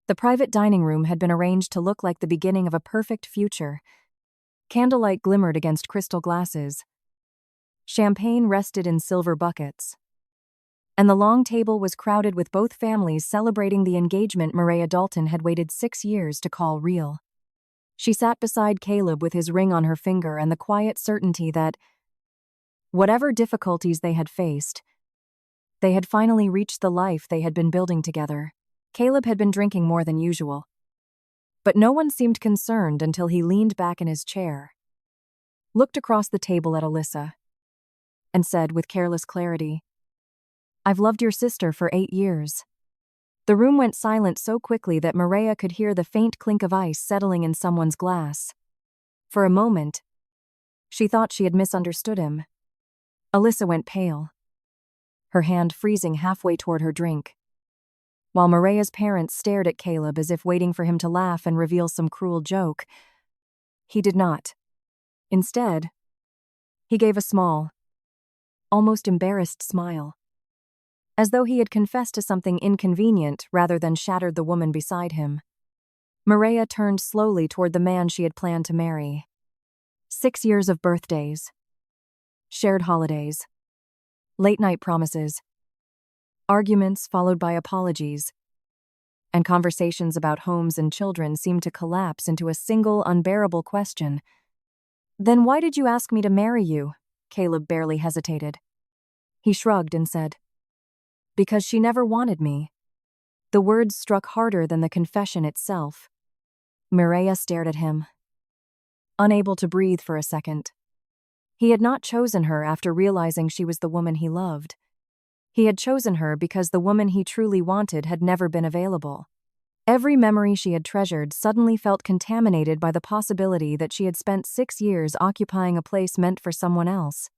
The private dining room had been arranged to look like the beginning of a perfect future. Candlelight glimmered against crystal glasses. Champagne rested in silver buckets. And the long table was crowded with both families celebrating the engagement Mireia Dalton had waited 6 years to call real. She sat beside Caleb with his ring on her finger and the quiet certainty that, whatever difficulties they had faced, they had finally reached the life they had been building together. Caleb had been drinking more than usual. But no one seemed concerned until he leaned back in his chair, looked across the table at Alyssa, and said with careless clarity, "I've loved your sister for 8 years." The room went silent so quickly that Mireia could hear the faint clink of ice settling in someone's glass. For a moment, she thought she had misunderstood him. Alyssa went pale, her hand freezing halfway toward her drink, while Mireia's parents stared at Caleb as if waiting for him to laugh and reveal some cruel joke. He did not. Instead, he gave a small, almost embarrassed smile, as though he had confessed to something inconvenient rather than shattered the woman beside him. Mireia turned slowly toward the man she had planned to marry. 6 years of birthdays, shared holidays, late-night promises, arguments followed by apologies, and conversations about homes and children seemed to collapse into a single unbearable question. "Then why did you ask me to marry you?" Caleb barely hesitated. He shrugged and said, "Because she never wanted me." The words struck harder than the confession itself. Mireia stared at him, unable to breathe for a second. He had not chosen her after realizing she was the woman he loved. He had chosen her because the woman he truly wanted had never been available. Every memory she had treasured suddenly felt contaminated by the possibility that she had spent 6 years occupying a place meant for someone else.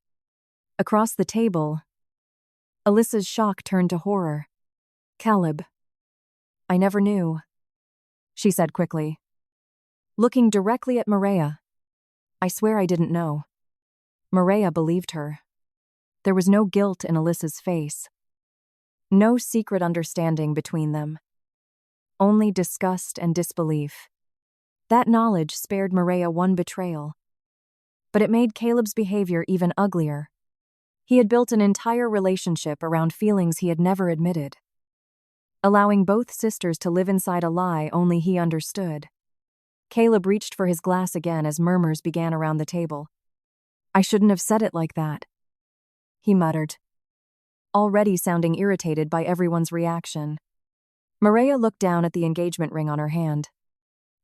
Across the table, Alyssa's shock turned to horror. "Caleb, I never knew," she said quickly, looking directly at Mireia. "I swear I didn't know." Mireia believed her. There was no guilt in Alyssa's face. No secret understanding between them. Only disgust and disbelief. That knowledge spared Mireia one betrayal. But it made Caleb's behavior even uglier. He had built an entire relationship around feelings he had never admitted, allowing both sisters to live inside a lie only he understood. Caleb reached for his glass again as murmurs began around the table. "I shouldn't have said it like that," he muttered, already sounding irritated by everyone's reaction. Mireia looked down at the engagement ring on her hand.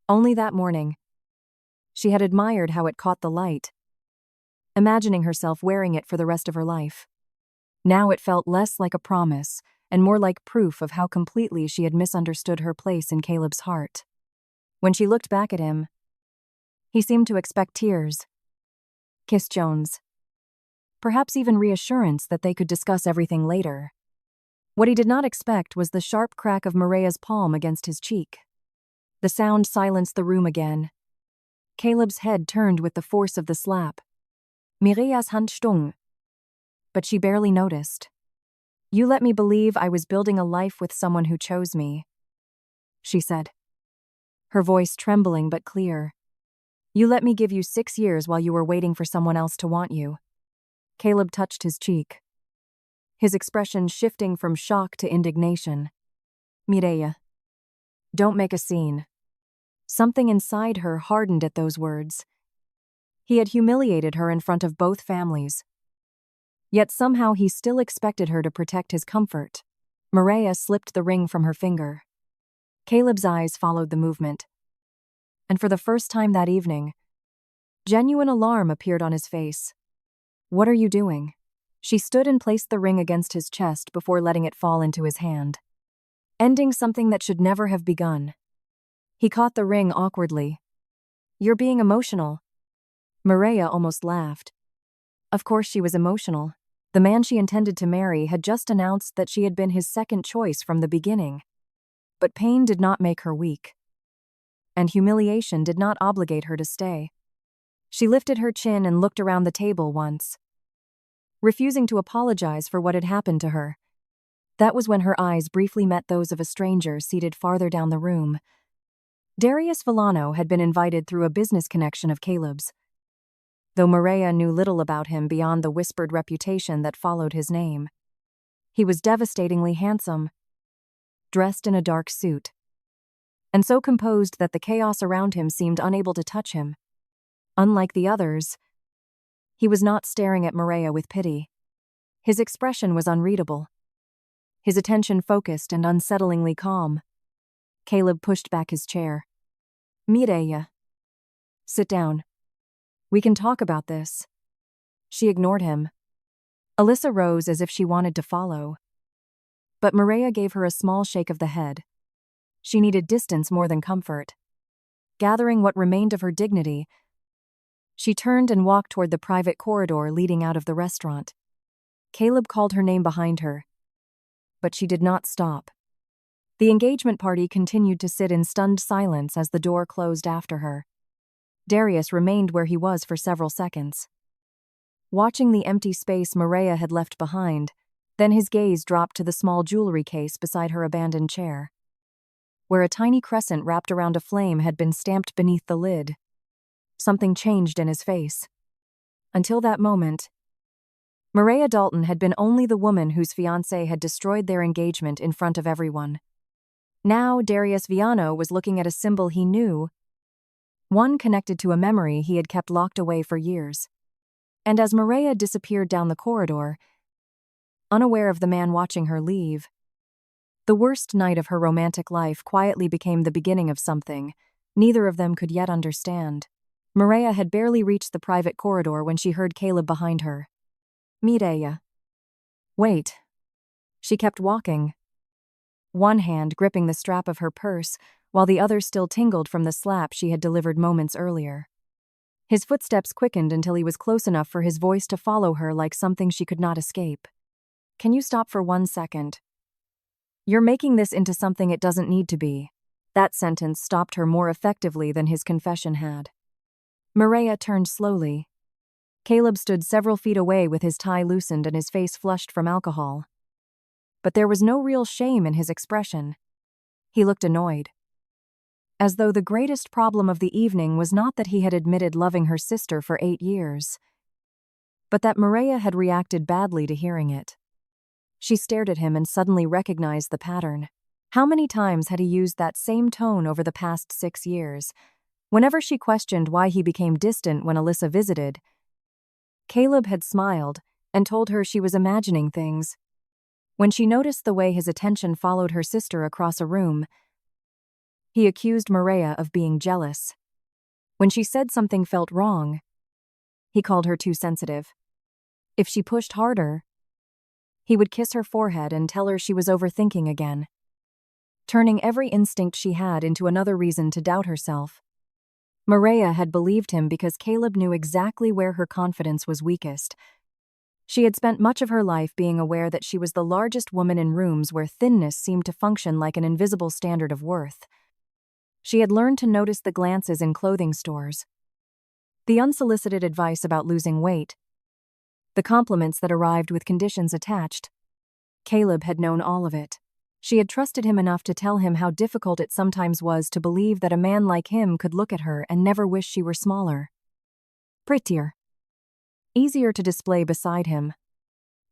Only that morning, she had admired how it caught the light, imagining herself wearing it for the rest of her life. Now it felt less like a promise and more like proof of how completely she had misunderstood her place in Caleb's heart. When she looked back at him, he seemed to expect tears, Kiss Jones, perhaps even reassurance that they could discuss everything later. What he did not expect was the sharp crack of Mireia's palm against his cheek. The sound silenced the room again. Caleb's head turned with the force of the slap. Mireia's Hand stung, but she barely noticed. "You let me believe I was building a life with someone who chose me," she said, her voice trembling but clear. "You let me give you 6 years while you were waiting for someone else to want you." Caleb touched his cheek, his expression shifting from shock to indignation. "Mireia, don't make a scene." Something inside her hardened at those words. He had humiliated her in front of both families. Yet somehow he still expected her to protect his comfort. Mireia slipped the ring from her finger. Caleb's eyes followed the movement. And for the first time that evening, genuine alarm appeared on his face. "What are you doing?" She stood and placed the ring against his chest before letting it fall into his hand, ending something that should never have begun. He caught the ring awkwardly. "You're being emotional." Mireia almost laughed. Of course she was emotional. The man she intended to marry had just announced that she had been his second choice from the beginning. But pain did not make her weak, and humiliation did not obligate her to stay. She lifted her chin and looked around the table once, refusing to apologize for what had happened to her. That was when her eyes briefly met those of a stranger seated farther down the room. Darius Villano had been invited through a business connection of Caleb's, though Mireia knew little about him beyond the whispered reputation that followed his name. He was devastatingly handsome, dressed in a dark suit, and so composed that the chaos around him seemed unable to touch him. Unlike the others, he was not staring at Mireia with pity. His expression was unreadable, his attention focused and unsettlingly calm. Caleb pushed back his chair. Mireia, sit down. We can talk about this. She ignored him. Alyssa rose as if she wanted to follow, but Mireia gave her a small shake of the head. She needed distance more than comfort. Gathering what remained of her dignity, she turned and walked toward the private corridor leading out of the restaurant. Caleb called her name behind her, but she did not stop. The engagement party continued to sit in stunned silence as the door closed after her. Darius remained where he was for several seconds, watching the empty space Mireia had left behind. Then his gaze dropped to the small jewelry case beside her abandoned chair, where a tiny crescent wrapped around a flame had been stamped beneath the lid. Something changed in his face. Until that moment, Mireia Dalton had been only the woman whose fiancé had destroyed their engagement in front of everyone. Now Darius Villano was looking at a symbol he knew, one connected to a memory he had kept locked away for years. And as Mireia disappeared down the corridor, unaware of the man watching her leave, the worst night of her romantic life quietly became the beginning of something neither of them could yet understand. Mireia had barely reached the private corridor when she heard Caleb behind her. Mireia. Wait. She kept walking, one hand gripping the strap of her purse, while the other still tingled from the slap she had delivered moments earlier. His footsteps quickened until he was close enough for his voice to follow her like something she could not escape. Can you stop for 1 second? You're making this into something it doesn't need to be. That sentence stopped her more effectively than his confession had. Mireia turned slowly. Caleb stood several feet away with his tie loosened and his face flushed from alcohol. But there was no real shame in his expression. He looked annoyed, as though the greatest problem of the evening was not that he had admitted loving her sister for 8 years, but that Mireia had reacted badly to hearing it. She stared at him and suddenly recognized the pattern. How many times had he used that same tone over the past 6 years? Whenever she questioned why he became distant when Alyssa visited, Caleb had smiled and told her she was imagining things. When she noticed the way his attention followed her sister across a room, he accused Mireia of being jealous. When she said something felt wrong, he called her too sensitive. If she pushed harder, he would kiss her forehead and tell her she was overthinking again, turning every instinct she had into another reason to doubt herself. Mireia had believed him because Caleb knew exactly where her confidence was weakest. She had spent much of her life being aware that she was the largest woman in rooms where thinness seemed to function like an invisible standard of worth. She had learned to notice the glances in clothing stores, the unsolicited advice about losing weight, the compliments that arrived with conditions attached. Caleb had known all of it. She had trusted him enough to tell him how difficult it sometimes was to believe that a man like him could look at her and never wish she were smaller, prettier, easier to display beside him.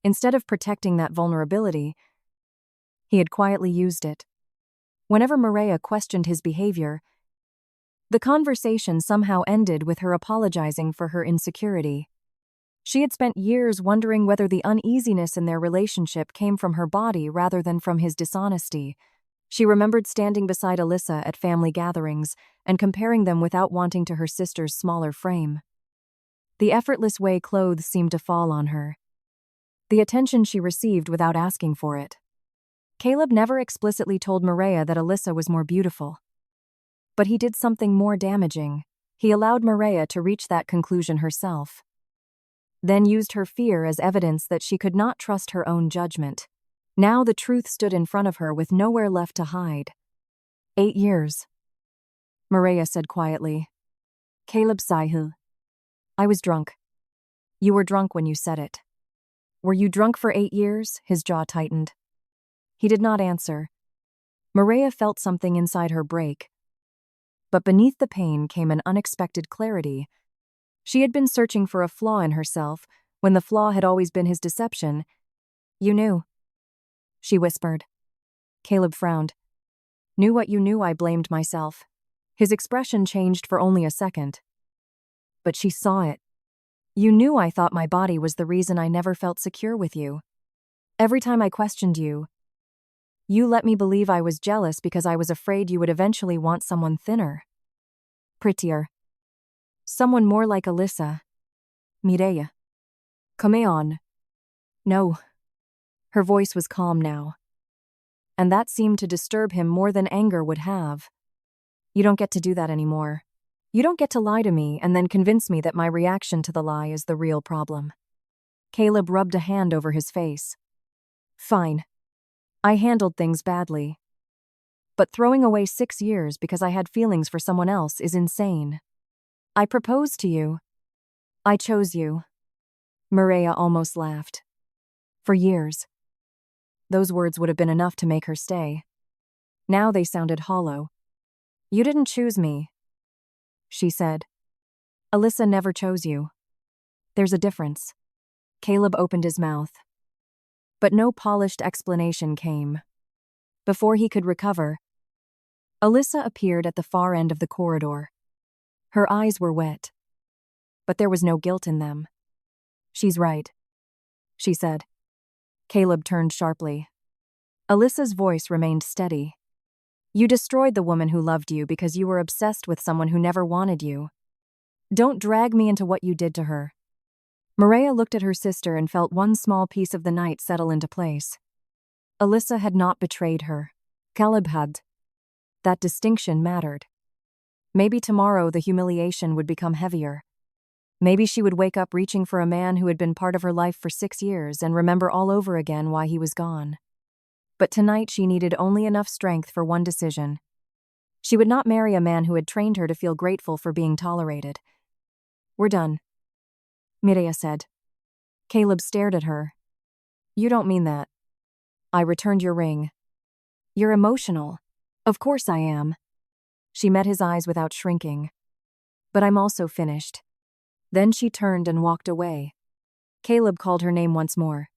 Instead of protecting that vulnerability, he had quietly used it. Whenever Mireia questioned his behavior, the conversation somehow ended with her apologizing for her insecurity. She had spent years wondering whether the uneasiness in their relationship came from her body rather than from his dishonesty. She remembered standing beside Alyssa at family gatherings and comparing them without wanting to her sister's smaller frame. The effortless way clothes seemed to fall on her, the attention she received without asking for it. Caleb never explicitly told Mireia that Alyssa was more beautiful, but he did something more damaging. He allowed Mireia to reach that conclusion herself, then used her fear as evidence that she could not trust her own judgment. Now the truth stood in front of her with nowhere left to hide. 8 years, Mireia said quietly. Caleb sighed. I was drunk. You were drunk when you said it. Were you drunk for 8 years? His jaw tightened. He did not answer. Mireia felt something inside her break. But beneath the pain came an unexpected clarity. She had been searching for a flaw in herself, when the flaw had always been his deception. "You knew," she whispered. Caleb frowned. "Knew what you knew?" I blamed myself. His expression changed for only a second. "But she saw it. You knew I thought my body was the reason I never felt secure with you. Every time I questioned you, you let me believe I was jealous because I was afraid you would eventually want someone thinner, prettier, someone more like Alyssa. Mireia. Come on." "No." Her voice was calm now, and that seemed to disturb him more than anger would have. "You don't get to do that anymore. You don't get to lie to me and then convince me that my reaction to the lie is the real problem." Caleb rubbed a hand over his face. "Fine. I handled things badly. But throwing away 6 years because I had feelings for someone else is insane. I proposed to you. I chose you." Mireia almost laughed. For years. Those words would have been enough to make her stay. Now they sounded hollow. "You didn't choose me," she said. "Alyssa never chose you. There's a difference." Caleb opened his mouth. But no polished explanation came. Before he could recover, Alyssa appeared at the far end of the corridor. Her eyes were wet, but there was no guilt in them. "She's right," she said. Caleb turned sharply. Alyssa's voice remained steady. "You destroyed the woman who loved you because you were obsessed with someone who never wanted you. Don't drag me into what you did to her." Mireia looked at her sister and felt one small piece of the night settle into place. Alyssa had not betrayed her. Caleb had. That distinction mattered. Maybe tomorrow the humiliation would become heavier. Maybe she would wake up reaching for a man who had been part of her life for 6 years and remember all over again why he was gone. But tonight she needed only enough strength for one decision. She would not marry a man who had trained her to feel grateful for being tolerated. "We're done," Mireia said. Caleb stared at her. "You don't mean that." "I returned your ring." "You're emotional." "Of course I am." She met his eyes without shrinking. "But I'm also finished." Then she turned and walked away. Caleb called her name once more.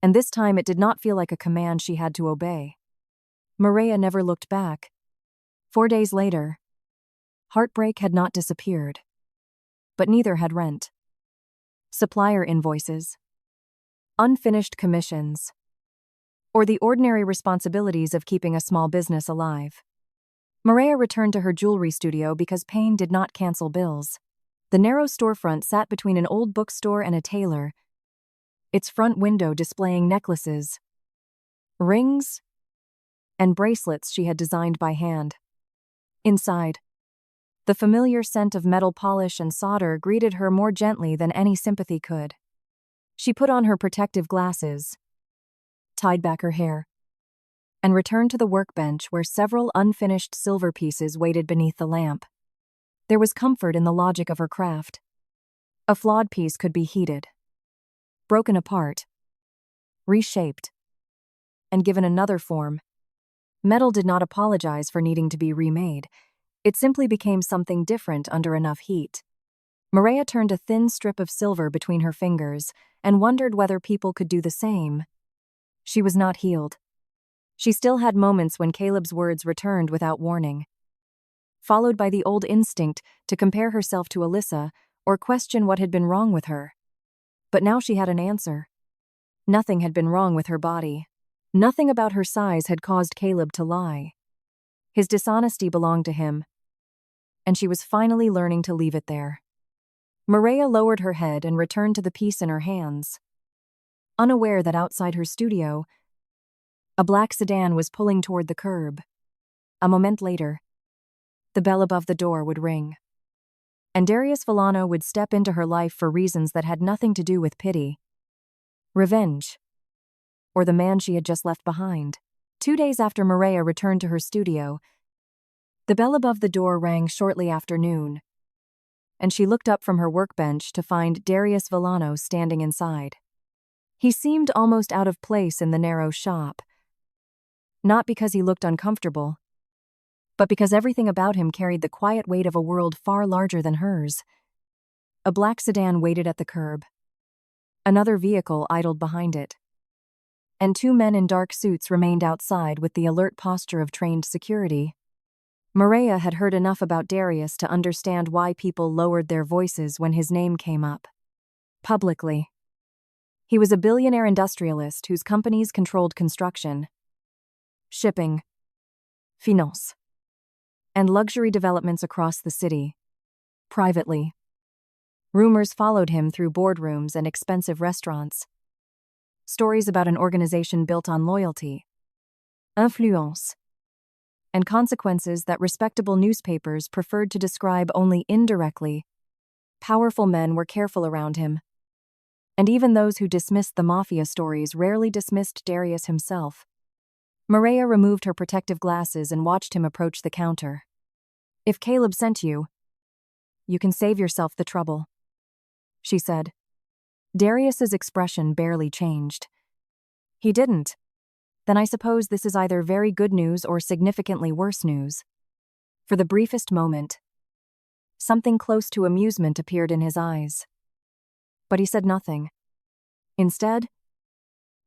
And this time it did not feel like a command she had to obey. Mireia never looked back. 4 days later, heartbreak had not disappeared. But neither had rent. Supplier invoices. Unfinished commissions. Or the ordinary responsibilities of keeping a small business alive. Mireia returned to her jewelry studio because pain did not cancel bills. The narrow storefront sat between an old bookstore and a tailor, its front window displaying necklaces, rings, and bracelets she had designed by hand. Inside, the familiar scent of metal polish and solder greeted her more gently than any sympathy could. She put on her protective glasses, tied back her hair, and returned to the workbench where several unfinished silver pieces waited beneath the lamp. There was comfort in the logic of her craft. A flawed piece could be heated, broken apart, reshaped, and given another form. Metal did not apologize for needing to be remade. It simply became something different under enough heat. Mireia turned a thin strip of silver between her fingers and wondered whether people could do the same. She was not healed. She still had moments when Caleb's words returned without warning, followed by the old instinct to compare herself to Alyssa or question what had been wrong with her. But now she had an answer. Nothing had been wrong with her body. Nothing about her size had caused Caleb to lie. His dishonesty belonged to him, and she was finally learning to leave it there. Mireia lowered her head and returned to the piece in her hands, unaware that outside her studio, a black sedan was pulling toward the curb. A moment later, the bell above the door would ring, and Darius Villano would step into her life for reasons that had nothing to do with pity, revenge, or the man she had just left behind. 2 days after Mireia returned to her studio, the bell above the door rang shortly after noon, and she looked up from her workbench to find Darius Villano standing inside. He seemed almost out of place in the narrow shop, Not because he looked uncomfortable, but because everything about him carried the quiet weight of a world far larger than hers. A black sedan waited at the curb. Another vehicle idled behind it. And two men in dark suits remained outside with the alert posture of trained security. Mireia had heard enough about Darius to understand why people lowered their voices when his name came up. Publicly. He was a billionaire industrialist whose companies controlled construction, shipping, finance, and luxury developments across the city. Privately. Rumors followed him through boardrooms and expensive restaurants. Stories about an organization built on loyalty, influence, and consequences that respectable newspapers preferred to describe only indirectly. Powerful men were careful around him. And even those who dismissed the Mafia stories rarely dismissed Darius himself. Mireia removed her protective glasses and watched him approach the counter. "If Caleb sent you, you can save yourself the trouble," she said. Darius's expression barely changed. "He didn't. Then I suppose this is either very good news or significantly worse news." For the briefest moment, something close to amusement appeared in his eyes. But he said nothing. Instead,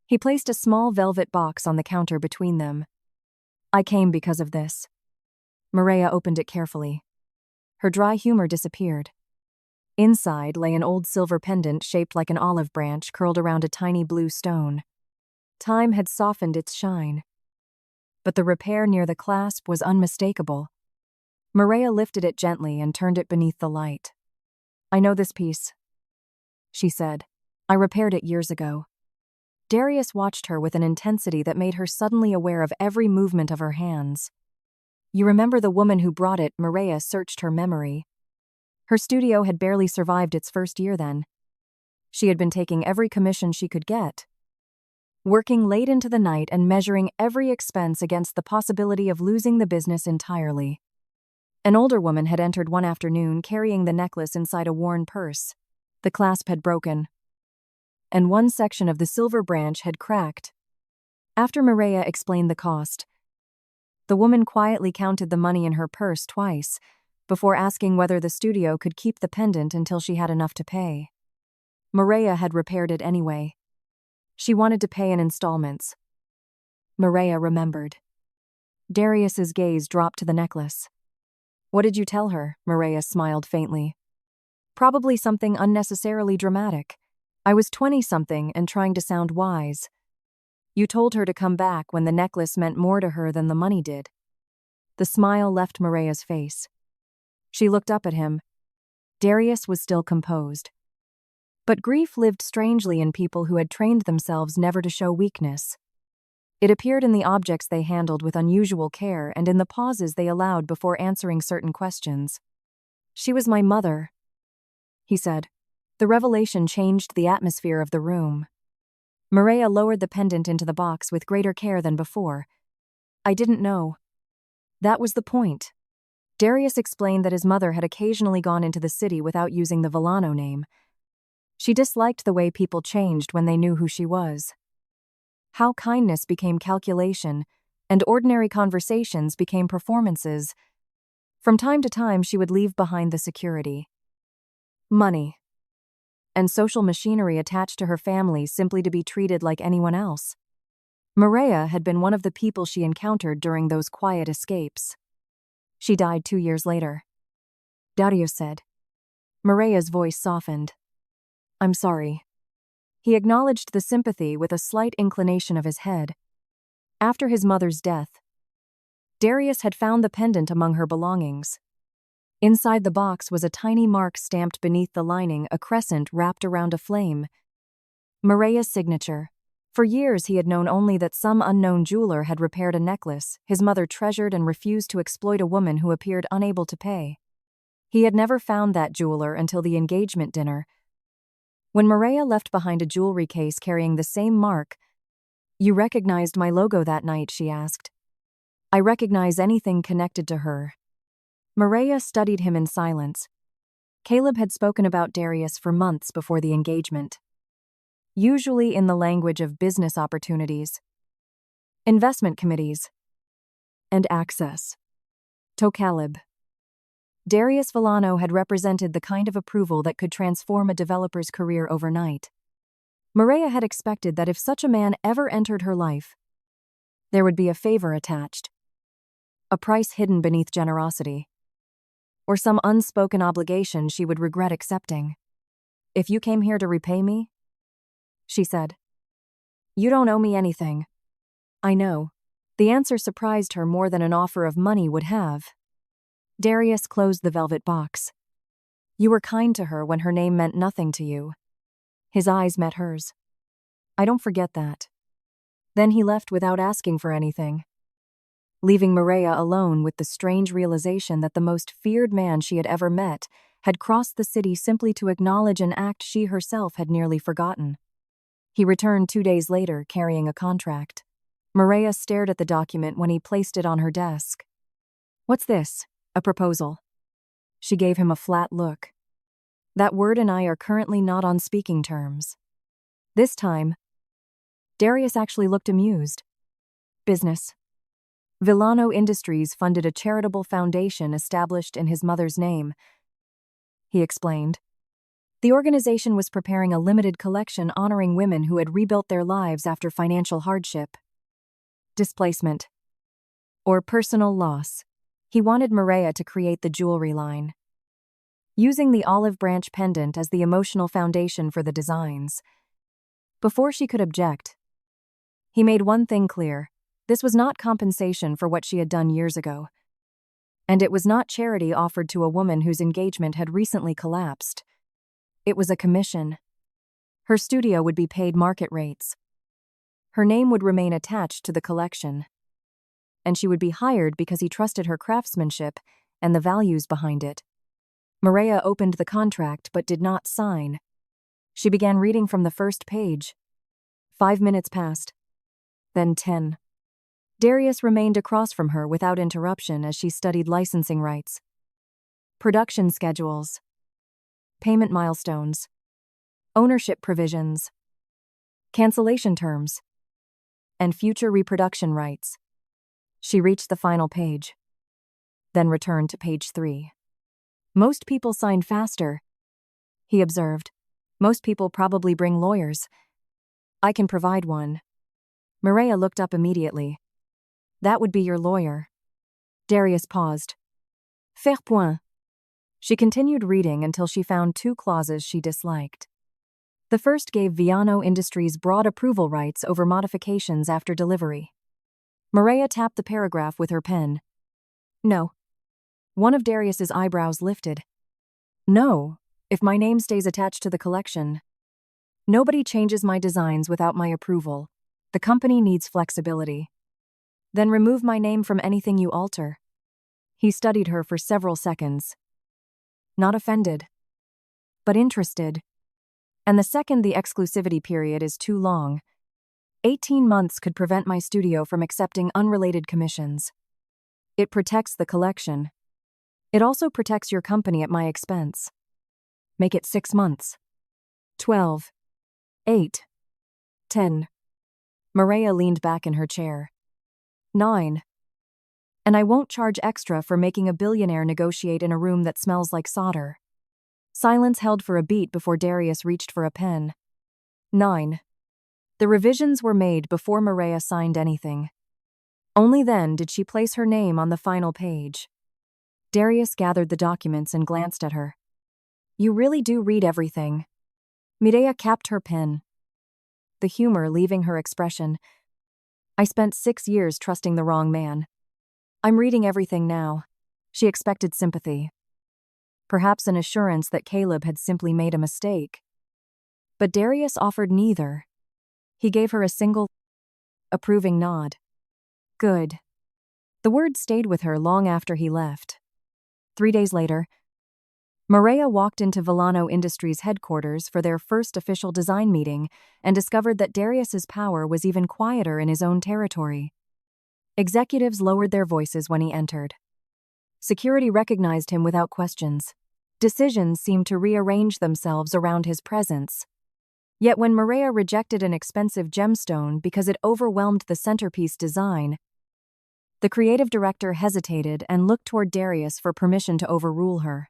he placed a small velvet box on the counter between them. "I came because of this." Mireia opened it carefully. Her dry humor disappeared. Inside lay an old silver pendant shaped like an olive branch curled around a tiny blue stone. Time had softened its shine. But the repair near the clasp was unmistakable. Mireia lifted it gently and turned it beneath the light. "I know this piece," she said. "I repaired it years ago." Darius watched her with an intensity that made her suddenly aware of every movement of her hands. "You remember the woman who brought it?" Mireia searched her memory. Her studio had barely survived its first year then. She had been taking every commission she could get, working late into the night and measuring every expense against the possibility of losing the business entirely. An older woman had entered one afternoon carrying the necklace inside a worn purse. The clasp had broken, and one section of the silver branch had cracked. After Mireia explained the cost, the woman quietly counted the money in her purse twice before asking whether the studio could keep the pendant until she had enough to pay. Mireia had repaired it anyway. She wanted to pay in installments. Mireia remembered. Darius's gaze dropped to the necklace. "What did you tell her?" Mireia smiled faintly. "Probably something unnecessarily dramatic. I was 20-something and trying to sound wise. You told her to come back when the necklace meant more to her than the money did." The smile left Mireia's face. She looked up at him. Darius was still composed. But grief lived strangely in people who had trained themselves never to show weakness. It appeared in the objects they handled with unusual care and in the pauses they allowed before answering certain questions. "She was my mother," he said. The revelation changed the atmosphere of the room. Mireia lowered the pendant into the box with greater care than before. "I didn't know." That was the point. Darius explained that his mother had occasionally gone into the city without using the Villano name. She disliked the way people changed when they knew who she was. How kindness became calculation, and ordinary conversations became performances. From time to time, she would leave behind the security, money, and social machinery attached to her family simply to be treated like anyone else. Mireia had been one of the people she encountered during those quiet escapes. She died 2 years later. Darius said. Mireia's voice softened. "I'm sorry." He acknowledged the sympathy with a slight inclination of his head. After his mother's death, Darius had found the pendant among her belongings. Inside the box was a tiny mark stamped beneath the lining, a crescent wrapped around a flame. Mireia's signature. For years he had known only that some unknown jeweler had repaired a necklace his mother treasured and refused to exploit a woman who appeared unable to pay. He had never found that jeweler until the engagement dinner. When Mireia left behind a jewelry case carrying the same mark, "You recognized my logo that night?" she asked. "I recognize anything connected to her." Mireia studied him in silence. Caleb had spoken about Darius for months before the engagement, usually in the language of business opportunities, investment committees, and access. To Caleb. Darius Villano had represented the kind of approval that could transform a developer's career overnight. Mireia had expected that if such a man ever entered her life, there would be a favor attached, a price hidden beneath generosity, or some unspoken obligation she would regret accepting. "If you came here to repay me," she said, "you don't owe me anything." "I know." The answer surprised her more than an offer of money would have. Darius closed the velvet box. "You were kind to her when her name meant nothing to you." His eyes met hers. "I don't forget that." Then he left without asking for anything, leaving Mireia alone with the strange realization that the most feared man she had ever met had crossed the city simply to acknowledge an act she herself had nearly forgotten. He returned 2 days later, carrying a contract. Mireia stared at the document when he placed it on her desk. "What's this? A proposal?" She gave him a flat look. "That word and I are currently not on speaking terms." This time, Darius actually looked amused. "Business. Villano Industries funded a charitable foundation established in his mother's name," he explained. "The organization was preparing a limited collection honoring women who had rebuilt their lives after financial hardship, displacement, or personal loss." He wanted Mireia to create the jewelry line, using the olive branch pendant as the emotional foundation for the designs. Before she could object, he made one thing clear: this was not compensation for what she had done years ago. And it was not charity offered to a woman whose engagement had recently collapsed. It was a commission. Her studio would be paid market rates. Her name would remain attached to the collection, and she would be hired because he trusted her craftsmanship and the values behind it. Mireia opened the contract but did not sign. She began reading from the first page. 5 minutes passed. Then 10. Darius remained across from her without interruption as she studied licensing rights, production schedules, payment milestones, ownership provisions, cancellation terms, and future reproduction rights. She reached the final page, then returned to page 3. "Most people sign faster," he observed. "Most people probably bring lawyers. I can provide one." Mireia looked up immediately. "That would be your lawyer." Darius paused. "Faire point." She continued reading until she found 2 clauses she disliked. The first gave Villano Industries broad approval rights over modifications after delivery. Mireia tapped the paragraph with her pen. "No." One of Darius's eyebrows lifted. "No, if my name stays attached to the collection. Nobody changes my designs without my approval. The company needs flexibility. Then remove my name from anything you alter." He studied her for several seconds. Not offended, but interested. "And the second the exclusivity period is too long. 18 months could prevent my studio from accepting unrelated commissions. It protects the collection. It also protects your company at my expense. Make it 6 months. 12. 8. 10. Mireia leaned back in her chair. 9. And I won't charge extra for making a billionaire negotiate in a room that smells like solder." Silence held for a beat before Darius reached for a pen. 9. The revisions were made before Mireia signed anything. Only then did she place her name on the final page. Darius gathered the documents and glanced at her. "You really do read everything." Mireia capped her pen, the humor leaving her expression. "I spent 6 years trusting the wrong man. I'm reading everything now." She expected sympathy, perhaps an assurance that Caleb had simply made a mistake. But Darius offered neither. He gave her a single, approving nod. "Good." The word stayed with her long after he left. 3 days later, Mireia walked into Villano Industries' headquarters for their first official design meeting and discovered that Darius's power was even quieter in his own territory. Executives lowered their voices when he entered. Security recognized him without questions. Decisions seemed to rearrange themselves around his presence. Yet when Mireia rejected an expensive gemstone because it overwhelmed the centerpiece design, The creative director hesitated and looked toward Darius for permission to overrule her.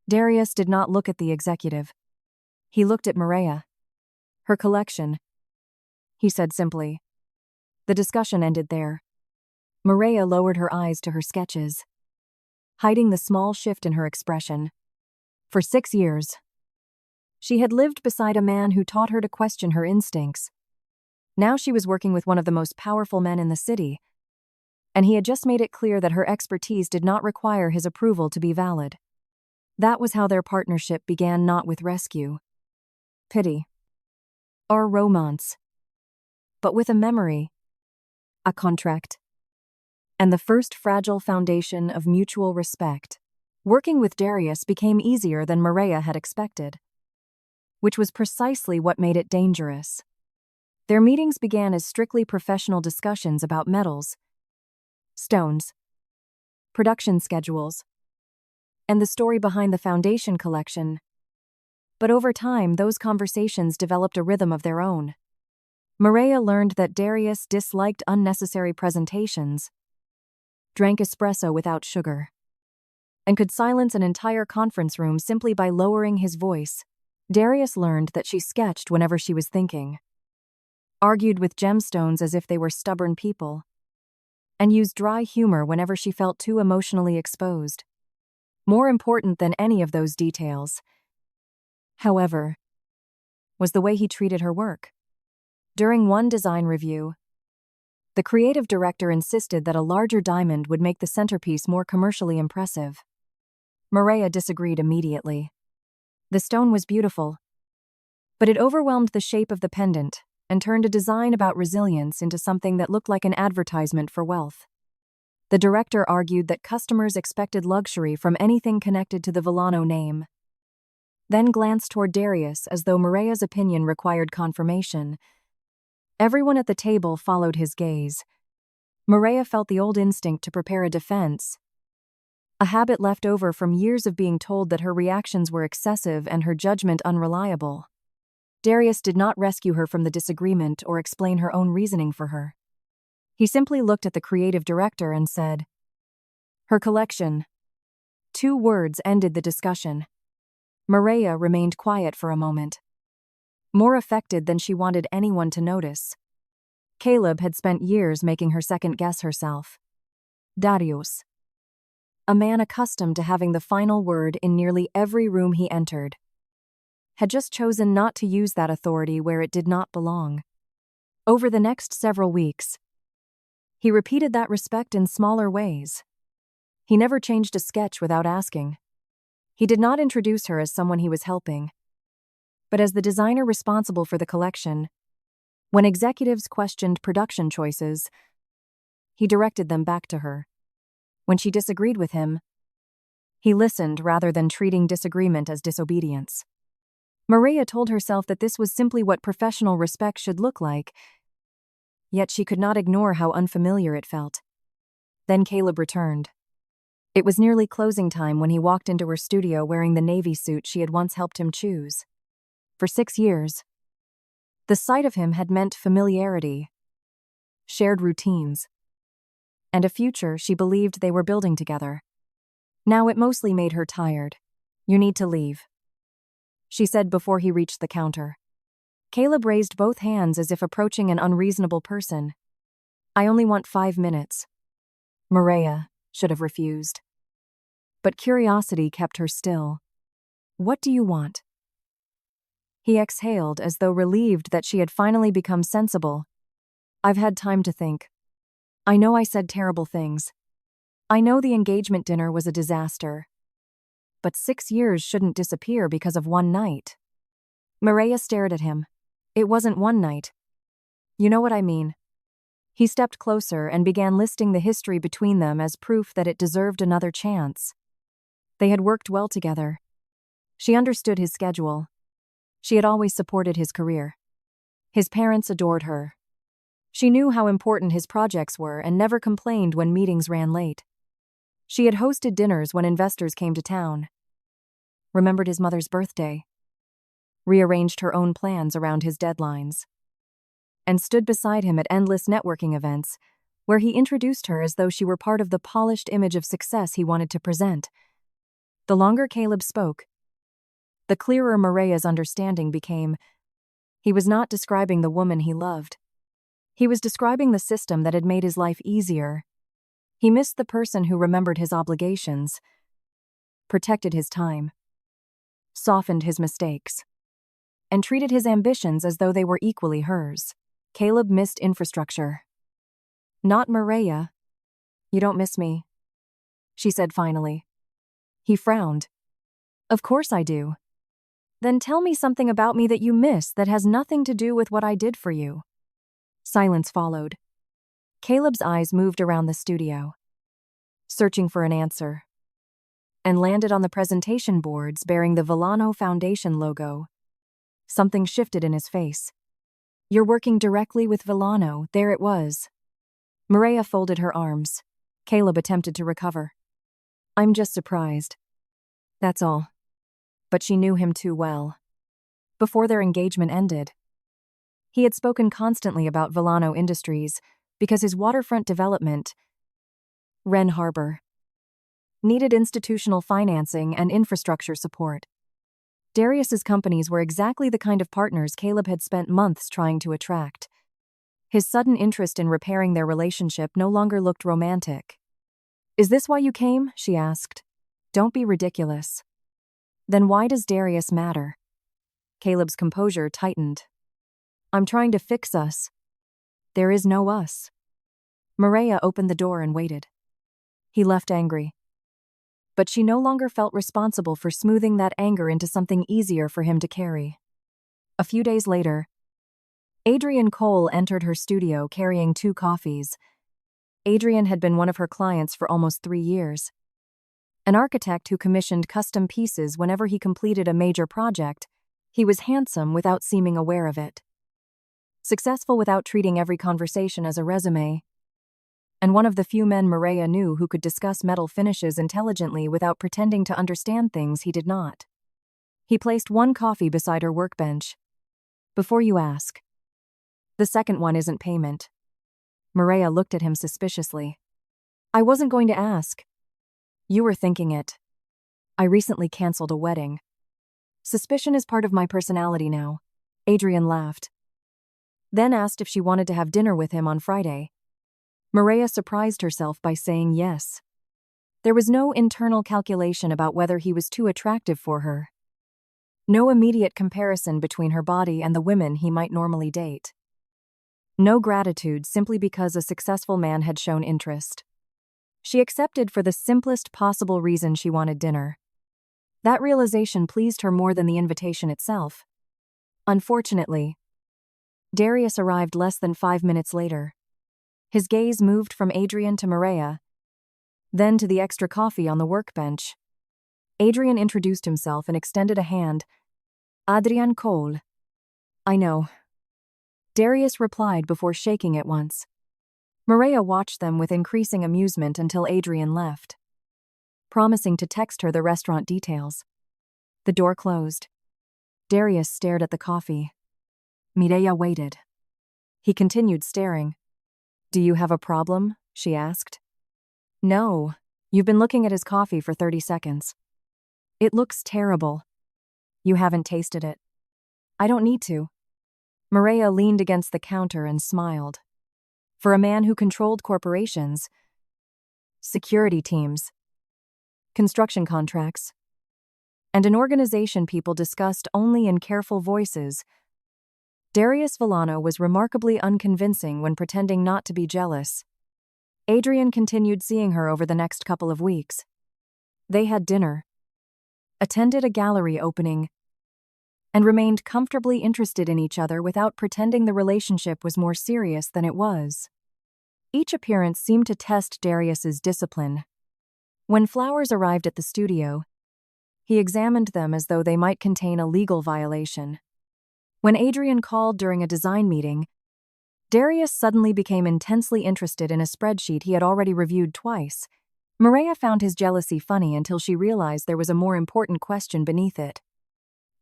Darius did not look at the executive. He looked at Mireia. Her collection, he said simply. The discussion ended there. Mireia lowered her eyes to her sketches, hiding the small shift in her expression. For 6 years, she had lived beside a man who taught her to question her instincts. Now she was working with one of the most powerful men in the city, and he had just made it clear that her expertise did not require his approval to be valid. That was how their partnership began, not with rescue, pity, or romance, but with a memory, a contract, and the first fragile foundation of mutual respect. Working with Darius became easier than Mireia had expected, which was precisely what made it dangerous. Their meetings began as strictly professional discussions about metals, stones, production schedules, and the story behind the foundation collection. But over time, those conversations developed a rhythm of their own. Mireia learned that Darius disliked unnecessary presentations, drank espresso without sugar, and could silence an entire conference room simply by lowering his voice. Darius learned that she sketched whenever she was thinking, argued with gemstones as if they were stubborn people, and used dry humor whenever she felt too emotionally exposed. More important than any of those details, however, was the way he treated her work. During one design review, the creative director insisted that a larger diamond would make the centerpiece more commercially impressive. Mireia disagreed immediately. The stone was beautiful, but it overwhelmed the shape of the pendant and turned a design about resilience into something that looked like an advertisement for wealth. The director argued that customers expected luxury from anything connected to the Villano name, then glanced toward Darius as though Mireia's opinion required confirmation. Everyone at the table followed his gaze. Mireia felt the old instinct to prepare a defense, a habit left over from years of being told that her reactions were excessive and her judgment unreliable. Darius did not rescue her from the disagreement or explain her own reasoning for her. He simply looked at the creative director and said, "Her collection." 2 words ended the discussion. Mireia remained quiet for a moment, more affected than she wanted anyone to notice. Caleb had spent years making her second-guess herself. Darius, a man accustomed to having the final word in nearly every room he entered, had just chosen not to use that authority where it did not belong. Over the next several weeks, he repeated that respect in smaller ways. He never changed a sketch without asking. He did not introduce her as someone he was helping, but as the designer responsible for the collection. When executives questioned production choices, he directed them back to her. When she disagreed with him, he listened rather than treating disagreement as disobedience. Mireia told herself that this was simply what professional respect should look like, yet she could not ignore how unfamiliar it felt. Then Caleb returned. It was nearly closing time when he walked into her studio wearing the navy suit she had once helped him choose. For 6 years, the sight of him had meant familiarity, shared routines, and a future she believed they were building together. Now it mostly made her tired. "You need to leave," she said before he reached the counter. Caleb raised both hands as if approaching an unreasonable person. "I only want 5 minutes." Mireia should have refused, but curiosity kept her still. "What do you want?" He exhaled as though relieved that she had finally become sensible. "I've had time to think. I know I said terrible things. I know the engagement dinner was a disaster. But 6 years shouldn't disappear because of one night." Mireia stared at him. "It wasn't one night. You know what I mean." He stepped closer and began listing the history between them as proof that it deserved another chance. They had worked well together. She understood his schedule. She had always supported his career. His parents adored her. She knew how important his projects were and never complained when meetings ran late. She had hosted dinners when investors came to town, remembered his mother's birthday, rearranged her own plans around his deadlines, and stood beside him at endless networking events, where he introduced her as though she were part of the polished image of success he wanted to present. The longer Caleb spoke, the clearer Mireia's understanding became. He was not describing the woman he loved. He was describing the system that had made his life easier. He missed the person who remembered his obligations, protected his time, softened his mistakes, and treated his ambitions as though they were equally hers. Caleb missed infrastructure. Not Mireia. You don't miss me, she said finally. He frowned. Of course I do. Then tell me something about me that you miss that has nothing to do with what I did for you. Silence followed. Caleb's eyes moved around the studio, searching for an answer, and landed on the presentation boards bearing the Villano Foundation logo. Something shifted in his face. You're working directly with Villano, there it was. Mireia folded her arms. Caleb attempted to recover. I'm just surprised. That's all. But she knew him too well. Before their engagement ended, he had spoken constantly about Villano Industries because his waterfront development, Wren Harbor, needed institutional financing and infrastructure support. Darius's companies were exactly the kind of partners Caleb had spent months trying to attract. His sudden interest in repairing their relationship no longer looked romantic. Is this why you came? She asked. Don't be ridiculous. Then why does Darius matter? Caleb's composure tightened. I'm trying to fix us. There is no us. Mireia opened the door and waited. He left angry. But she no longer felt responsible for smoothing that anger into something easier for him to carry. A few days later, Adrian Cole entered her studio carrying 2 coffees. Adrian had been one of her clients for almost 3 years. An architect who commissioned custom pieces whenever he completed a major project. He was handsome without seeming aware of it, successful without treating every conversation as a resume, and one of the few men Mireia knew who could discuss metal finishes intelligently without pretending to understand things he did not. He placed 1 coffee beside her workbench. Before you ask. The second one isn't payment. Mireia looked at him suspiciously. I wasn't going to ask. You were thinking it. I recently canceled a wedding. Suspicion is part of my personality now. Adrian laughed. Then asked if she wanted to have dinner with him on Friday. Mireia surprised herself by saying yes. There was no internal calculation about whether he was too attractive for her. No immediate comparison between her body and the women he might normally date. No gratitude simply because a successful man had shown interest. She accepted for the simplest possible reason she wanted dinner. That realization pleased her more than the invitation itself. Unfortunately, Darius arrived less than 5 minutes later. His gaze moved from Adrian to Mireia, then to the extra coffee on the workbench. Adrian introduced himself and extended a hand. Adrian Cole. I know. Darius replied before shaking it once. Mireia watched them with increasing amusement until Adrian left, promising to text her the restaurant details. The door closed. Darius stared at the coffee. Mireia waited. He continued staring. Do you have a problem? She asked. No. You've been looking at his coffee for 30 seconds. It looks terrible. You haven't tasted it. I don't need to. Mireia leaned against the counter and smiled. For a man who controlled corporations, security teams, construction contracts, and an organization people discussed only in careful voices, Darius Villano was remarkably unconvincing when pretending not to be jealous. Adrian continued seeing her over the next couple of weeks. They had dinner, attended a gallery opening, and remained comfortably interested in each other without pretending the relationship was more serious than it was. Each appearance seemed to test Darius's discipline. When flowers arrived at the studio, he examined them as though they might contain a legal violation. When Adrian called during a design meeting, Darius suddenly became intensely interested in a spreadsheet he had already reviewed twice. Mireia found his jealousy funny until she realized there was a more important question beneath it.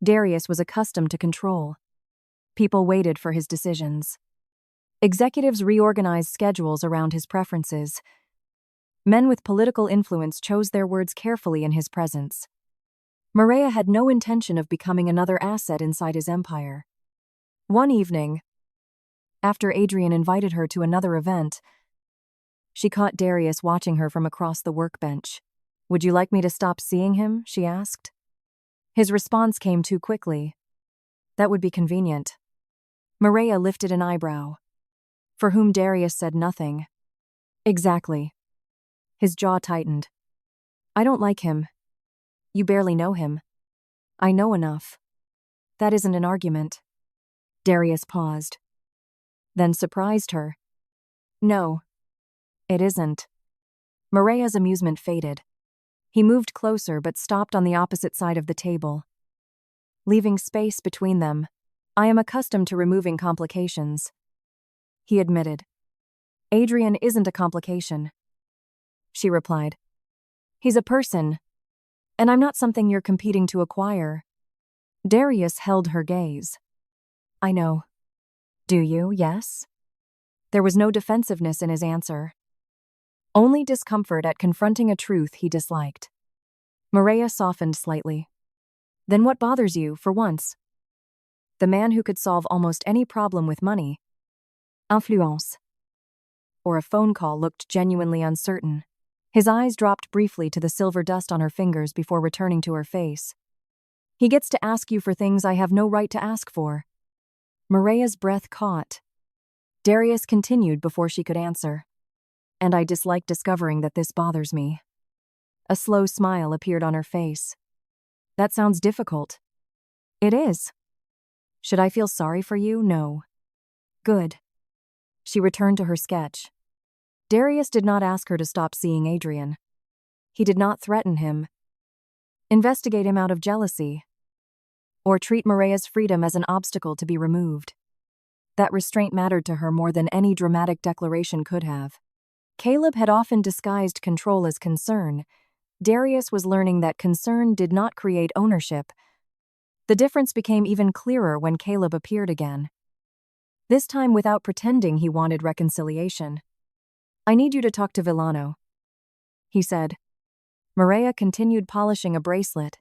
Darius was accustomed to control. People waited for his decisions. Executives reorganized schedules around his preferences. Men with political influence chose their words carefully in his presence. Mireia had no intention of becoming another asset inside his empire. One evening, after Adrian invited her to another event, she caught Darius watching her from across the workbench. "Would you like me to stop seeing him?" she asked. His response came too quickly. "That would be convenient." Mireia lifted an eyebrow, for whom Darius said nothing. "Exactly." His jaw tightened. "I don't like him. You barely know him." "I know enough." "That isn't an argument." Darius paused, then surprised her. "No, it isn't." Mireia's amusement faded. He moved closer but stopped on the opposite side of the table, leaving space between them. "I am accustomed to removing complications," he admitted. "Adrian isn't a complication," she replied. "He's a person, and I'm not something you're competing to acquire." Darius held her gaze. "I know." "Do you, yes?" There was no defensiveness in his answer, only discomfort at confronting a truth he disliked. Mireia softened slightly. "Then what bothers you, for once?" The man who could solve almost any problem with money, influence, or a phone call looked genuinely uncertain. His eyes dropped briefly to the silver dust on her fingers before returning to her face. "He gets to ask you for things I have no right to ask for." Mireia's breath caught. Darius continued before she could answer. "And I dislike discovering that this bothers me." A slow smile appeared on her face. "That sounds difficult." "It is." "Should I feel sorry for you? No." "Good." She returned to her sketch. Darius did not ask her to stop seeing Adrian. He did not threaten him, investigate him out of jealousy, or treat Mireia's freedom as an obstacle to be removed. That restraint mattered to her more than any dramatic declaration could have. Caleb had often disguised control as concern. Darius was learning that concern did not create ownership. The difference became even clearer when Caleb appeared again. This time without pretending he wanted reconciliation. "I need you to talk to Villano," he said. Mireia continued polishing a bracelet.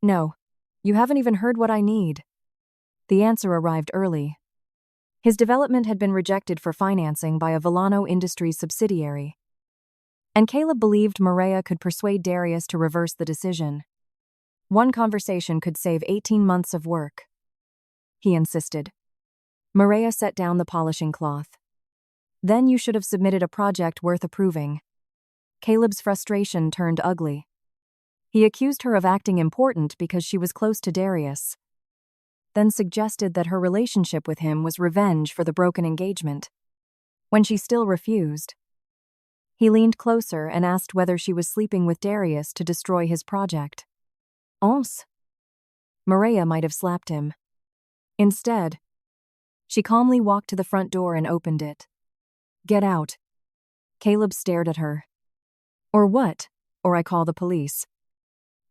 "No, you haven't even heard what I need." The answer arrived early. His development had been rejected for financing by a Villano Industries subsidiary, and Caleb believed Mireia could persuade Darius to reverse the decision. One conversation could save 18 months of work, he insisted. Mireia set down the polishing cloth. "Then you should have submitted a project worth approving." Caleb's frustration turned ugly. He accused her of acting important because she was close to Darius, then suggested that her relationship with him was revenge for the broken engagement. When she still refused, he leaned closer and asked whether she was sleeping with Darius to destroy his project. Ons. Mireia might have slapped him. Instead, she calmly walked to the front door and opened it. "Get out." Caleb stared at her. "Or what? Or I call the police."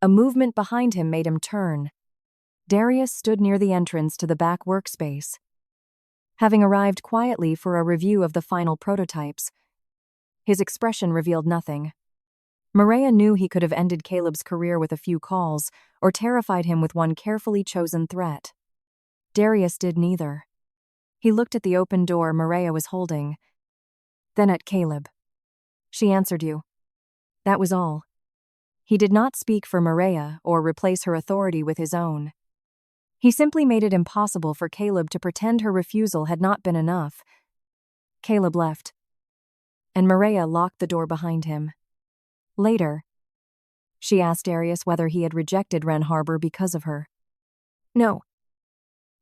A movement behind him made him turn. Darius stood near the entrance to the back workspace, having arrived quietly for a review of the final prototypes. His expression revealed nothing. Mireia knew he could have ended Caleb's career with a few calls, or terrified him with one carefully chosen threat. Darius did neither. He looked at the open door Mireia was holding, then at Caleb. "She answered you." That was all. He did not speak for Mireia or replace her authority with his own. He simply made it impossible for Caleb to pretend her refusal had not been enough. Caleb left, and Mireia locked the door behind him. Later, she asked Darius whether he had rejected Wren Harbor because of her. "No,"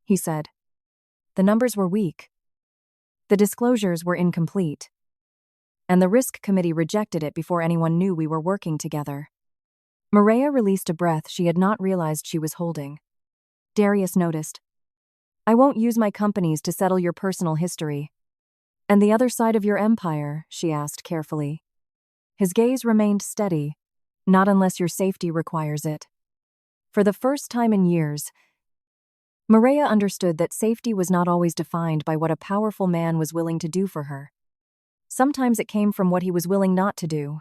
he said. "The numbers were weak. The disclosures were incomplete. And the risk committee rejected it before anyone knew we were working together." Mireia released a breath she had not realized she was holding. Darius noticed. "I won't use my companies to settle your personal history." "And the other side of your empire?" she asked carefully. His gaze remained steady. "Not unless your safety requires it." For the first time in years, Mireia understood that safety was not always defined by what a powerful man was willing to do for her. Sometimes it came from what he was willing not to do.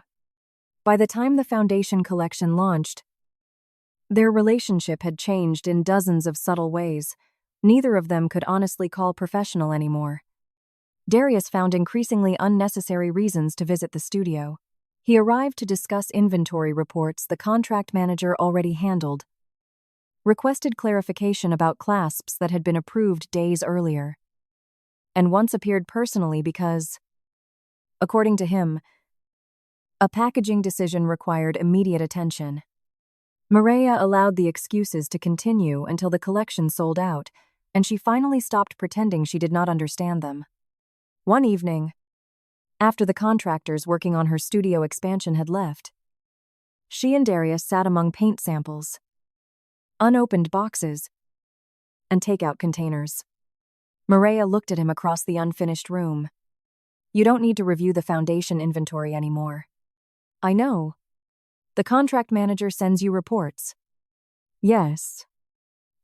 By the time the foundation collection launched, their relationship had changed in dozens of subtle ways. Neither of them could honestly call professional anymore. Darius found increasingly unnecessary reasons to visit the studio. He arrived to discuss inventory reports the contract manager already handled, requested clarification about clasps that had been approved days earlier, and once appeared personally because, according to him, a packaging decision required immediate attention. Mireia allowed the excuses to continue until the collection sold out, and she finally stopped pretending she did not understand them. One evening, after the contractors working on her studio expansion had left, she and Darius sat among paint samples, unopened boxes, and takeout containers. Mireia looked at him across the unfinished room. "You don't need to review the foundation inventory anymore." "I know. The contract manager sends you reports." "Yes.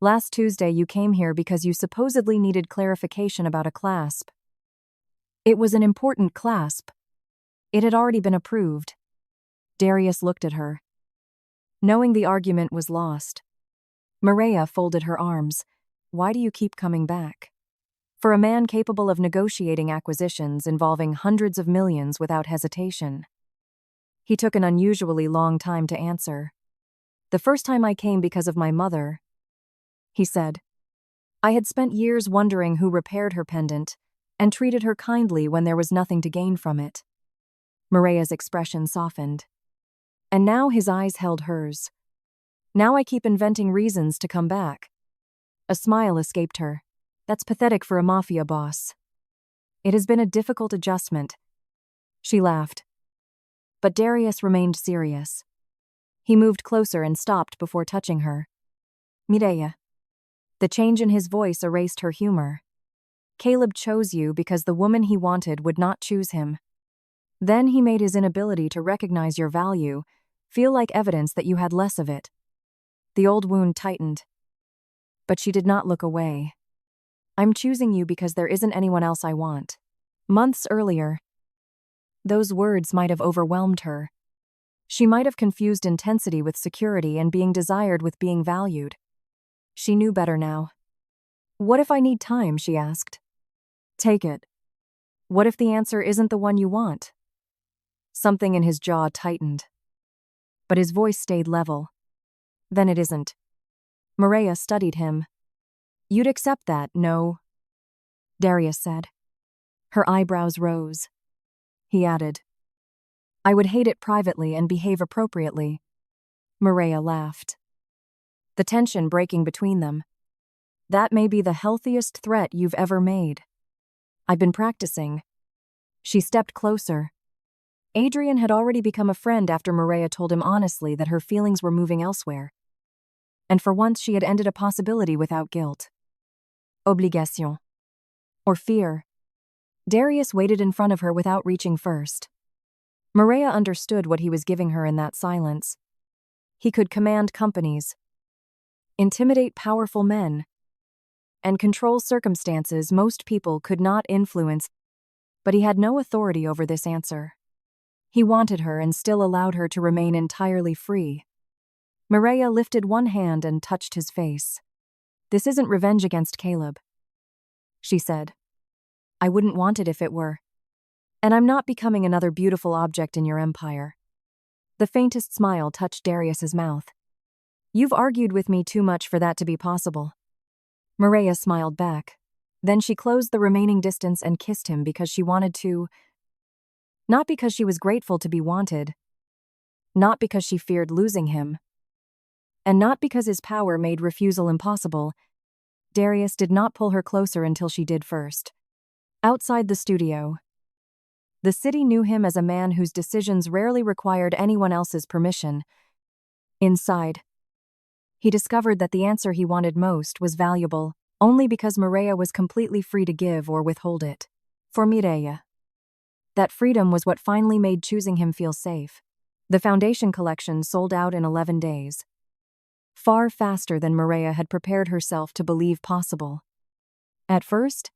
Last Tuesday you came here because you supposedly needed clarification about a clasp. It was an important clasp. It had already been approved." Darius looked at her. Knowing the argument was lost, Mireia folded her arms. "Why do you keep coming back?" For a man capable of negotiating acquisitions involving hundreds of millions without hesitation, he took an unusually long time to answer. "The first time I came because of my mother," he said. "I had spent years wondering who repaired her pendant and treated her kindly when there was nothing to gain from it." Mireia's expression softened. And now his eyes held hers. "Now I keep inventing reasons to come back." A smile escaped her. "That's pathetic for a Mafia boss." "It has been a difficult adjustment." She laughed. But Darius remained serious. He moved closer and stopped before touching her. "Mireia." The change in his voice erased her humor. "Caleb chose you because the woman he wanted would not choose him. Then he made his inability to recognize your value feel like evidence that you had less of it." The old wound tightened. But she did not look away. "I'm choosing you because there isn't anyone else I want." Months earlier, those words might have overwhelmed her. She might have confused intensity with security and being desired with being valued. She knew better now. "What if I need time?" she asked. "Take it. What if the answer isn't the one you want?" Something in his jaw tightened, but his voice stayed level. "Then it isn't." Mireia studied him. "You'd accept that, no?" Darius said. Her eyebrows rose. He added, "I would hate it privately and behave appropriately." Mireia laughed, the tension breaking between them. "That may be the healthiest threat you've ever made." "I've been practicing." She stepped closer. Adrian had already become a friend after Mireia told him honestly that her feelings were moving elsewhere. And for once she had ended a possibility without guilt. Obligation. Or fear. Darius waited in front of her without reaching first. Mireia understood what he was giving her in that silence. He could command companies, intimidate powerful men, and control circumstances most people could not influence, but he had no authority over this answer. He wanted her and still allowed her to remain entirely free. Mireia lifted one hand and touched his face. "This isn't revenge against Caleb," she said. "I wouldn't want it if it were. And I'm not becoming another beautiful object in your empire." The faintest smile touched Darius's mouth. "You've argued with me too much for that to be possible." Mireia smiled back. Then she closed the remaining distance and kissed him because she wanted to. Not because she was grateful to be wanted. Not because she feared losing him. And not because his power made refusal impossible. Darius did not pull her closer until she did first. Outside the studio, the city knew him as a man whose decisions rarely required anyone else's permission. Inside, he discovered that the answer he wanted most was valuable only because Mireia was completely free to give or withhold it. For Mireia, that freedom was what finally made choosing him feel safe. The foundation collection sold out in 11 days. far faster than Mireia had prepared herself to believe possible. At first,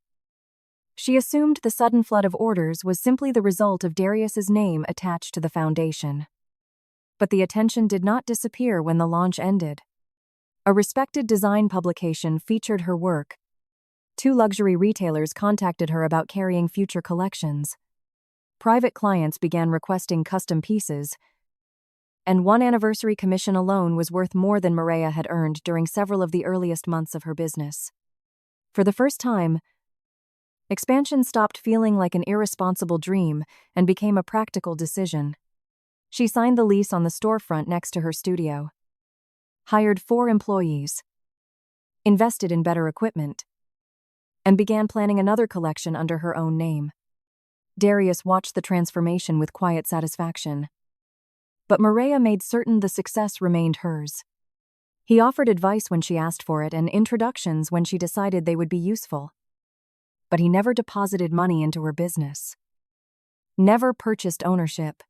she assumed the sudden flood of orders was simply the result of Darius's name attached to the foundation. But the attention did not disappear when the launch ended. A respected design publication featured her work. 2 luxury retailers contacted her about carrying future collections. Private clients began requesting custom pieces, and one anniversary commission alone was worth more than Mireia had earned during several of the earliest months of her business. For the first time, expansion stopped feeling like an irresponsible dream and became a practical decision. She signed the lease on the storefront next to her studio, hired 4 employees, invested in better equipment, and began planning another collection under her own name. Darius watched the transformation with quiet satisfaction. But Mireia made certain the success remained hers. He offered advice when she asked for it and introductions when she decided they would be useful. But he never deposited money into her business, never purchased ownership,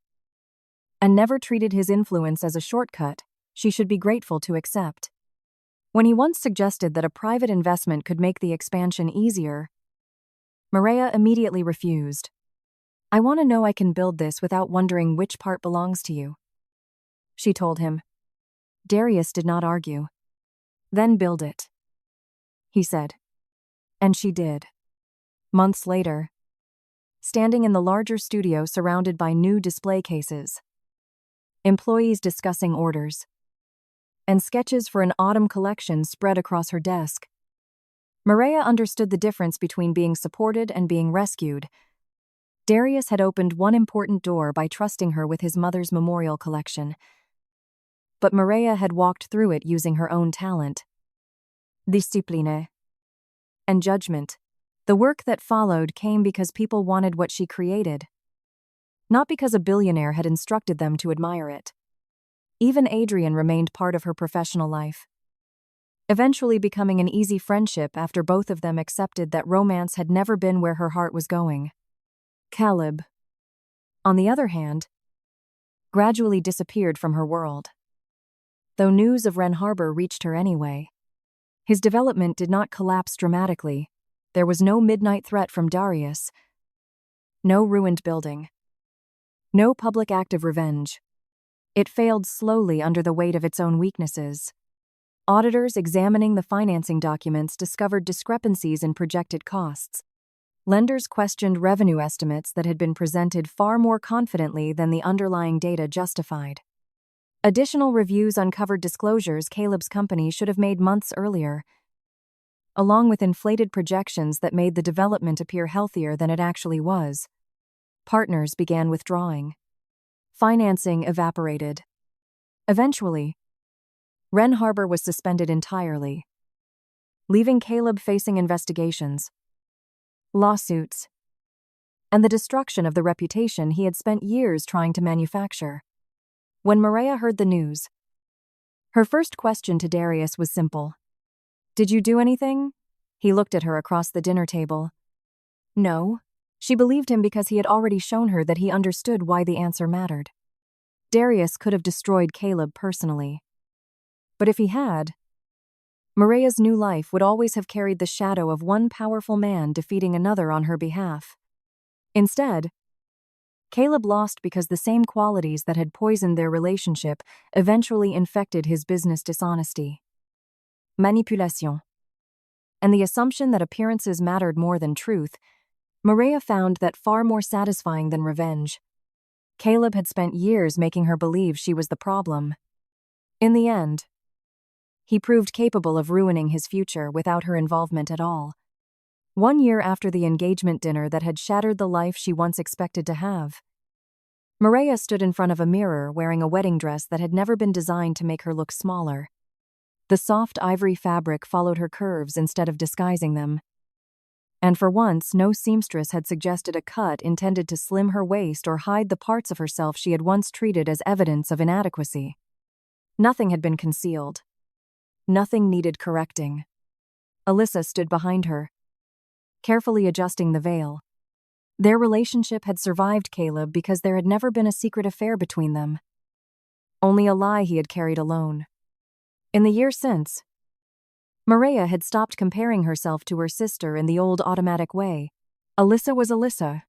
and never treated his influence as a shortcut she should be grateful to accept. When he once suggested that a private investment could make the expansion easier, Mireia immediately refused. "I want to know I can build this without wondering which part belongs to you," she told him. Darius did not argue. "Then build it," he said. And she did. Months later, standing in the larger studio surrounded by new display cases, employees discussing orders, and sketches for an autumn collection spread across her desk, Mireia understood the difference between being supported and being rescued. Darius had opened one important door by trusting her with his mother's memorial collection, but Mireia had walked through it using her own talent, discipline, and judgment. The work that followed came because people wanted what she created, not because a billionaire had instructed them to admire it. Even Adrian remained part of her professional life, eventually becoming an easy friendship after both of them accepted that romance had never been where her heart was going. Caleb, on the other hand, gradually disappeared from her world. Though news of Wren Harbor reached her anyway, his development did not collapse dramatically. There was no midnight threat from Darius, no ruined building, no public act of revenge. It failed slowly under the weight of its own weaknesses. Auditors examining the financing documents discovered discrepancies in projected costs. Lenders questioned revenue estimates that had been presented far more confidently than the underlying data justified. Additional reviews uncovered disclosures Caleb's company should have made months earlier, along with inflated projections that made the development appear healthier than it actually was. Partners began withdrawing. Financing evaporated. Eventually, Wren Harbor was suspended entirely, leaving Caleb facing investigations, lawsuits, and the destruction of the reputation he had spent years trying to manufacture. When Mireia heard the news, her first question to Darius was simple. "Did you do anything?" He looked at her across the dinner table. No. She believed him because he had already shown her that he understood why the answer mattered. Darius could have destroyed Caleb personally. But if he had, Mireia's new life would always have carried the shadow of one powerful man defeating another on her behalf. Instead, Caleb lost because the same qualities that had poisoned their relationship eventually infected his business dishonesty, manipulation, and the assumption that appearances mattered more than truth. Mireia found that far more satisfying than revenge. Caleb had spent years making her believe she was the problem. In the end, he proved capable of ruining his future without her involvement at all. 1 year after the engagement dinner that had shattered the life she once expected to have, Mireia stood in front of a mirror wearing a wedding dress that had never been designed to make her look smaller. The soft ivory fabric followed her curves instead of disguising them. And for once, no seamstress had suggested a cut intended to slim her waist or hide the parts of herself she had once treated as evidence of inadequacy. Nothing had been concealed. Nothing needed correcting. Alyssa stood behind her, carefully adjusting the veil. Their relationship had survived Caleb because there had never been a secret affair between them. Only a lie he had carried alone. In the year since, Mireia had stopped comparing herself to her sister in the old automatic way. Alyssa was Alyssa.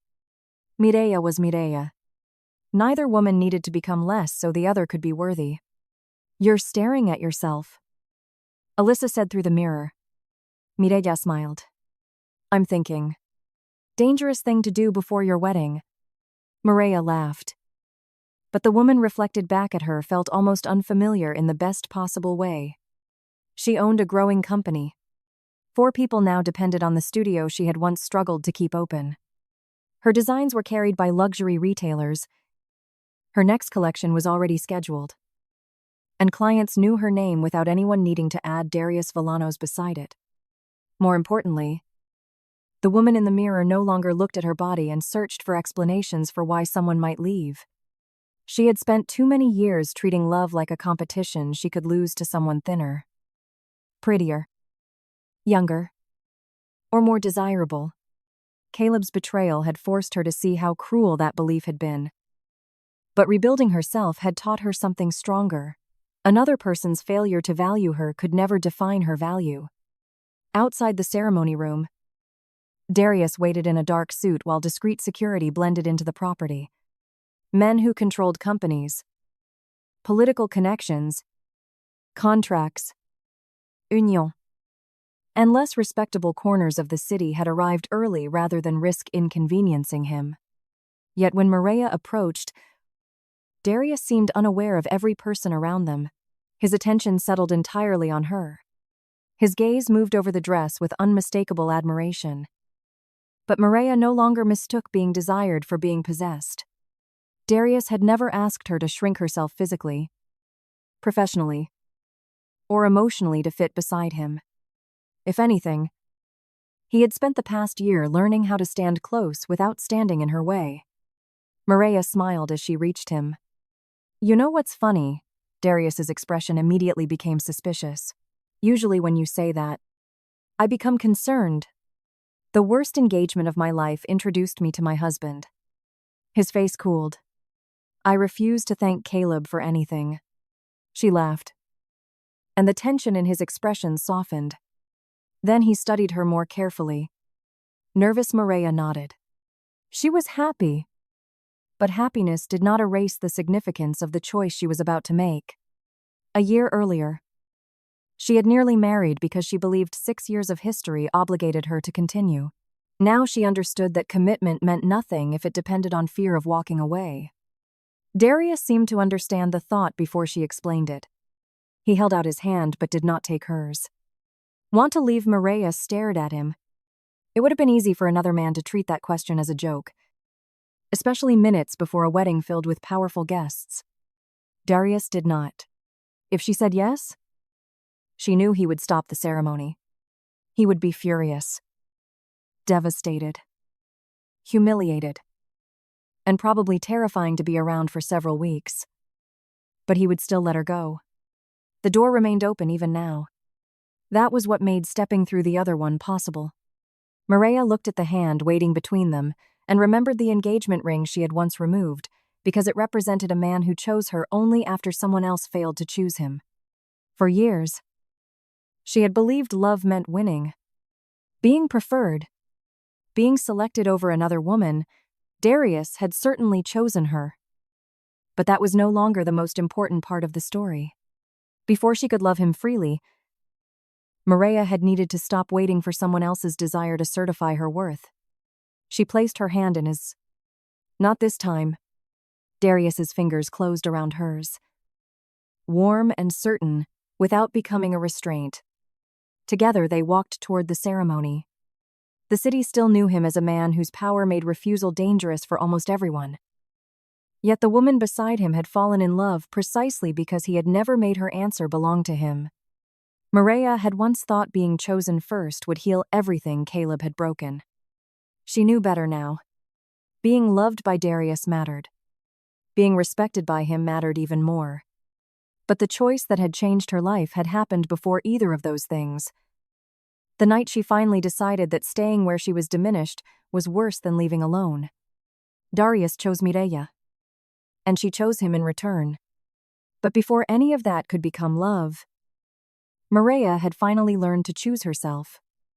Mireia was Mireia. Neither woman needed to become less so the other could be worthy. "You're staring at yourself," Alyssa said through the mirror. Mireia smiled. "I'm thinking. Dangerous thing to do before your wedding." Mireia laughed. But the woman reflected back at her felt almost unfamiliar in the best possible way. She owned a growing company. 4 people now depended on the studio she had once struggled to keep open. Her designs were carried by luxury retailers. Her next collection was already scheduled. And clients knew her name without anyone needing to add Darius Villano's beside it. More importantly, the woman in the mirror no longer looked at her body and searched for explanations for why someone might leave. She had spent too many years treating love like a competition she could lose to someone thinner, prettier, younger, or more desirable. Caleb's betrayal had forced her to see how cruel that belief had been. But rebuilding herself had taught her something stronger. Another person's failure to value her could never define her value. Outside the ceremony room, Darius waited in a dark suit while discreet security blended into the property. Men who controlled companies, political connections, contracts, union, and less respectable corners of the city had arrived early rather than risk inconveniencing him. Yet when Mireia approached, Darius seemed unaware of every person around them. His attention settled entirely on her. His gaze moved over the dress with unmistakable admiration. But Mireia no longer mistook being desired for being possessed. Darius had never asked her to shrink herself physically, professionally, or emotionally to fit beside him. If anything, he had spent the past year learning how to stand close without standing in her way. Mireia smiled as she reached him. "You know what's funny?" Darius's expression immediately became suspicious. "Usually when you say that, I become concerned. The worst engagement of my life introduced me to my husband." His face cooled. "I refuse to thank Caleb for anything." She laughed, and the tension in his expression softened. Then he studied her more carefully. Nervous Mireia nodded. She was happy, but happiness did not erase the significance of the choice she was about to make. A year earlier, she had nearly married because she believed 6 years of history obligated her to continue. Now she understood that commitment meant nothing if it depended on fear of walking away. Darius seemed to understand the thought before she explained it. He held out his hand but did not take hers. "Want to leave?" Mireia stared at him. It would have been easy for another man to treat that question as a joke, especially minutes before a wedding filled with powerful guests. Darius did not. If she said yes, she knew he would stop the ceremony. He would be furious, devastated, humiliated, and probably terrifying to be around for several weeks. But he would still let her go. The door remained open even now. That was what made stepping through the other one possible. Mireia looked at the hand waiting between them and remembered the engagement ring she had once removed because it represented a man who chose her only after someone else failed to choose him. For years, she had believed love meant winning, being preferred, being selected over another woman. Darius had certainly chosen her. But that was no longer the most important part of the story. Before she could love him freely, Mireia had needed to stop waiting for someone else's desire to certify her worth. She placed her hand in his. Not this time. Darius's fingers closed around hers. Warm and certain, without becoming a restraint. Together they walked toward the ceremony. The city still knew him as a man whose power made refusal dangerous for almost everyone. Yet the woman beside him had fallen in love precisely because he had never made her answer belong to him. Mireia had once thought being chosen first would heal everything Caleb had broken. She knew better now. Being loved by Darius mattered. Being respected by him mattered even more. But the choice that had changed her life had happened before either of those things. The night she finally decided that staying where she was diminished was worse than leaving alone. Darius chose Mireia, and she chose him in return. But before any of that could become love, Mireia had finally learned to choose herself.